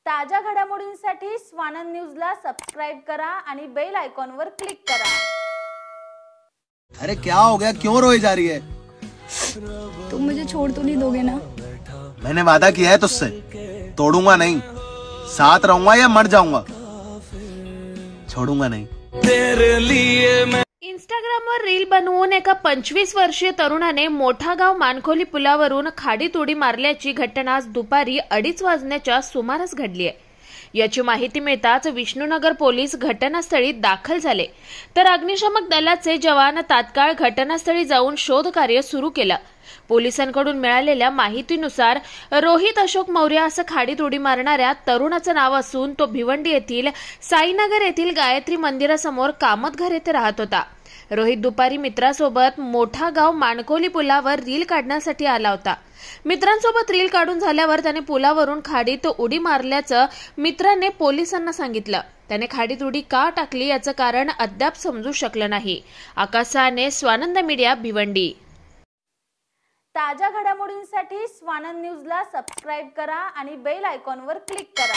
ताज्या घडामोडींसाठी स्वानंद न्यूजला सबस्क्राइब करा आणि बेल आयकॉनवर क्लिक करा। अरे क्या हो गया, क्यों रोई जा रही है? तुम मुझे छोड़ तो नहीं दोगे ना? मैंने वादा किया है तुझसे, तोड़ूंगा नहीं, साथ रहूंगा या मर जाऊंगा, छोड़ूंगा नहीं। इंस्टाग्रामवर रील बनवून एका 25 वर्षीय तरुणाने मोठा गाव मानखोली पुलावरून खाडीत उडी मारल्याची घटना आज दुपारी 2:30 वाजण्याच्या सुमारास घडली आहे। याची माहिती मिळताच विष्णुनगर पोलीस घटनास्थळी दाखल झाले, तर अग्निशमक दलाचे जवान तात्काळ घटनास्थळी जाऊन शोध कार्य सुरू केलं। पोलिसांकडून मिळालेल्या माहितीनुसार रोहित अशोक मौर्य असं खाडीत उडी मारणाऱ्या तरुणाचं नाव असून तो भिवंडी येथील साईनगर येथील गायत्री मंदिरासमोर कामतघर येथे राहत होता। रोहित दुपारी मित्रासोबत मोठा गाव मानकोली पुलावर रील काढण्यासाठी आला होता। मित्रांसोबत रील काढून झाल्यावर त्याने पुलावरून खाडीत उडी मारल्याचं मित्राने पोलिसांना सांगितलं। त्याने खाडीत उडी का टाकली याचं कारण अद्याप समजू शकलं नाही। आकाश साने, स्वानंद मीडिया, भिवंडी। ताज्या घडामोडींसाठी स्वानंद न्यूजला सबस्क्राइब करा आणि बेल आयकॉनवर क्लिक करा।